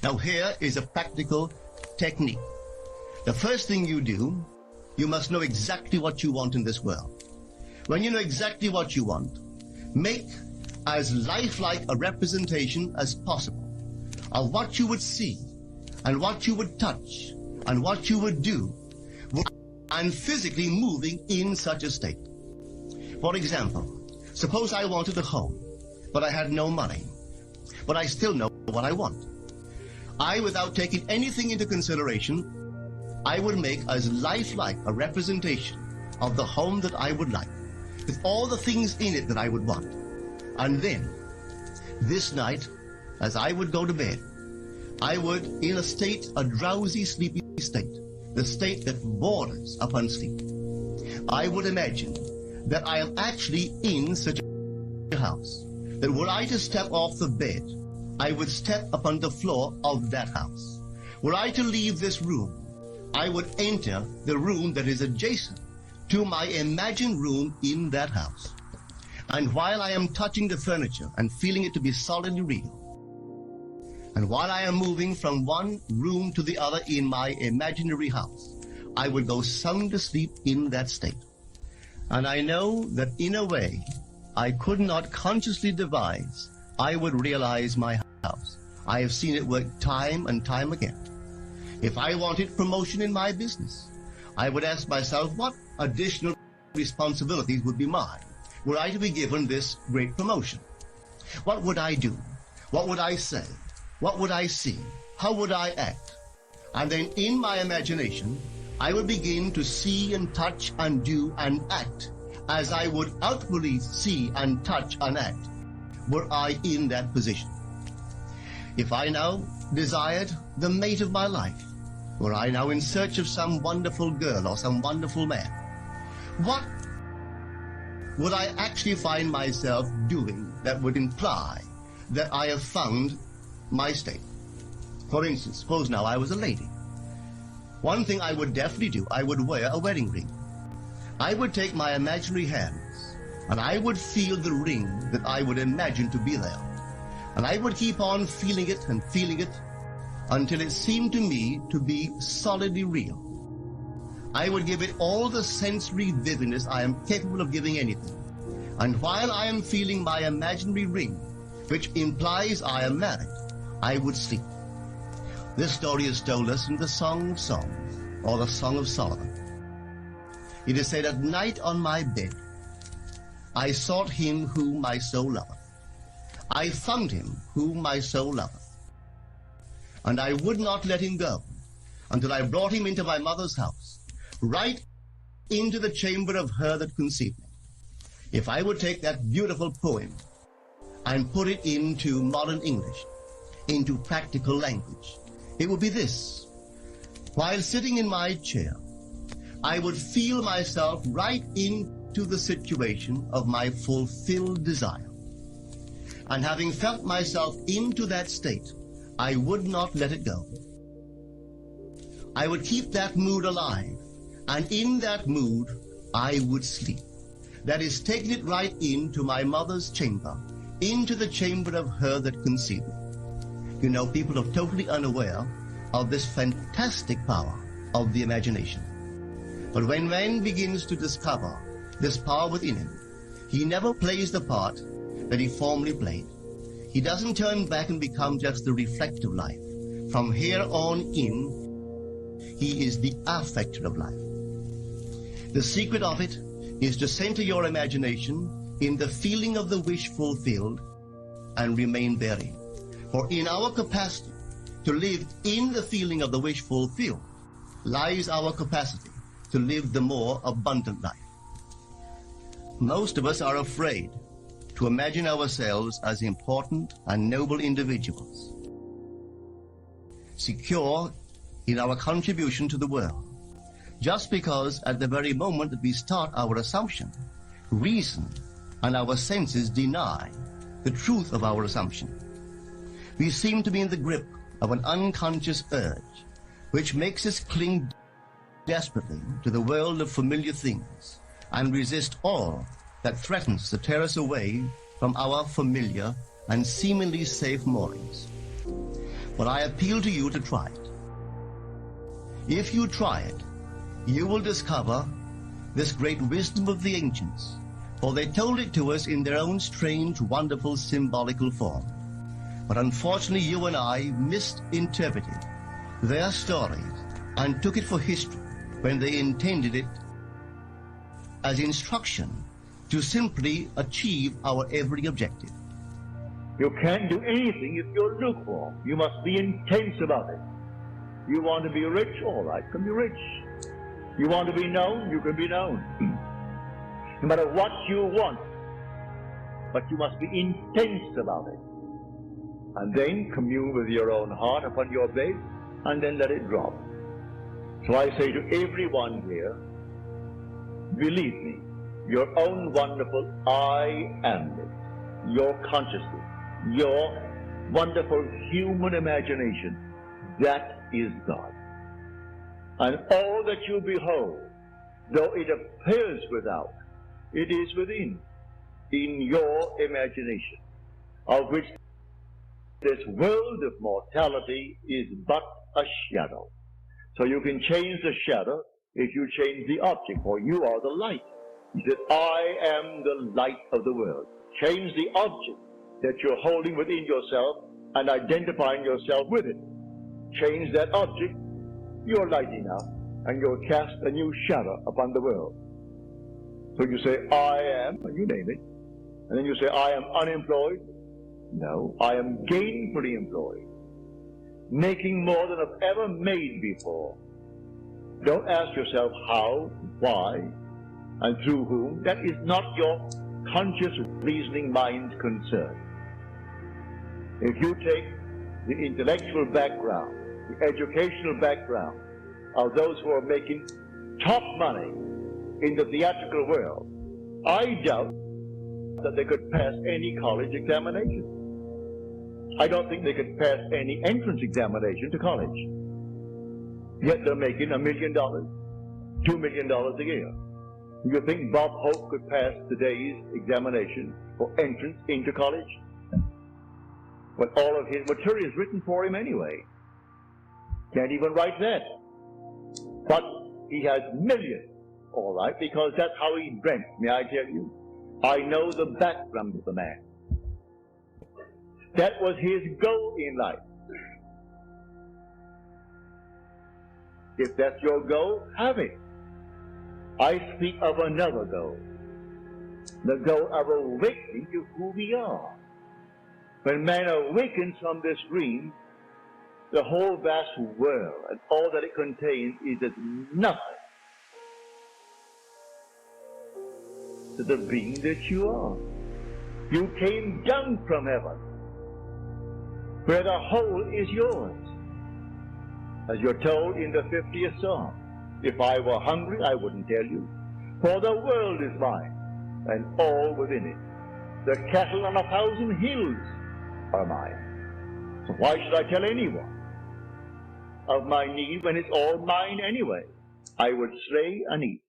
Now here is a practical technique. The first thing you do, you must know exactly what you want in this world. When you know exactly what you want, make as lifelike a representation as possible of what you would see and what you would touch and what you would do and physically moving in such a state. For example, suppose I wanted a home, but I had no money, but I still know what I want. I, without taking anything into consideration, I would make as lifelike a representation of the home that I would like, with all the things in it that I would want. And then, this night, as I would go to bed, I would, in a drowsy, sleepy state, the state that borders upon sleep, I would imagine that I am actually in such a house, that were I to step off the bed, I would step upon the floor of that house. Were I to leave this room, I would enter the room that is adjacent to my imagined room in that house. And while I am touching the furniture and feeling it to be solidly real, and while I am moving from one room to the other in my imaginary house, I would go sound asleep in that state. And I know that in a way I could not consciously devise, I would realize my house. I have seen it work time and time again. If I wanted promotion in my business, I would ask myself what additional responsibilities would be mine were I to be given this great promotion. What would I do? What would I say? What would I see? How would I act? And then in my imagination, I would begin to see and touch and do and act as I would outwardly see and touch and act were I in that position. If I now desired the mate of my life, were I now in search of some wonderful girl or some wonderful man, what would I actually find myself doing that would imply that I have found my state? For instance, suppose now I was a lady. One thing I would definitely do, I would wear a wedding ring. I would take my imaginary hands and I would feel the ring that I would imagine to be there. And I would keep on feeling it and feeling it until it seemed to me to be solidly real. I would give it all the sensory vividness I am capable of giving anything. And while I am feeling my imaginary ring, which implies I am married, I would sleep. This story is told us in the Song of Songs, or the Song of Solomon. It is said, at night on my bed, I sought him whom my soul loveth. I found him whom my soul loveth. And I would not let him go until I brought him into my mother's house, right into the chamber of her that conceived me. If I would take that beautiful poem and put it into modern English, into practical language, it would be this. While sitting in my chair, I would feel myself right into the situation of my fulfilled desire. And having felt myself into that state, I would not let it go. I would keep that mood alive, and in that mood, I would sleep. That is, taking it right into my mother's chamber, into the chamber of her that conceived me. You know, people are totally unaware of this fantastic power of the imagination. But when man begins to discover this power within him, he never plays the part that he formerly played. He doesn't turn back and become just the reflective life. From here on in, he is the affecter of life. The secret of it is to center your imagination in the feeling of the wish fulfilled and remain therein. For in our capacity to live in the feeling of the wish fulfilled lies our capacity to live the more abundant life. Most of us are afraid to imagine ourselves as important and noble individuals, secure in our contribution to the world, just because at the very moment that we start our assumption, reason and our senses deny the truth of our assumption. We seem to be in the grip of an unconscious urge, which makes us cling desperately to the world of familiar things and resist all that threatens to tear us away from our familiar and seemingly safe moorings. but I appeal to you to try it. If you try it, you will discover this great wisdom of the ancients, for they told it to us in their own strange, wonderful, symbolical form. But unfortunately, you and I misinterpreted their stories and took it for history when they intended it as instruction to simply achieve our every objective. You can't do anything if you're lukewarm. You must be intense about it. You want to be rich? All right, can be rich. You want to be known? You can be known. No matter what you want, but you must be intense about it. And then commune with your own heart upon your bed, and then let it drop. So I say to everyone here, believe me, your own wonderful I amness, your consciousness, your wonderful human imagination, that is God. And all that you behold, though it appears without, it is within, in your imagination, of which this world of mortality is but a shadow. So you can change the shadow if you change the object, for you are the light. He said, I am the light of the world. Change the object that you're holding within yourself and identifying yourself with it. Change that object, you're lighting up, and you'll cast a new shadow upon the world. So you say, I am, and you name it, and then you say, I am unemployed. No, I am gainfully employed, making more than I've ever made before. Don't ask yourself how, why, and through whom. That is not your conscious reasoning mind's concern. If you take the intellectual background, the educational background of those who are making top money in the theatrical world, I doubt that they could pass any college examination. I don't think they could pass any entrance examination to college. Yet they're making $1 million, $2 million a year. Do you think Bob Hope could pass today's examination for entrance into college? But all of his material is written for him anyway. Can't even write that. But he has millions, all right, because that's how he dreamt, may I tell you? I know the background of the man. That was his goal in life. If that's your goal, have it. I speak of another goal. The goal of awakening to who we are. When man awakens from this dream, the whole vast world and all that it contains is as nothing to the being that you are. You came down from heaven, where the whole is yours. As you're told in the 50th Psalm, if I were hungry, I wouldn't tell you, for the world is mine, and all within it. The cattle on 1,000 hills are mine. So why should I tell anyone of my need when it's all mine anyway? I would slay and eat.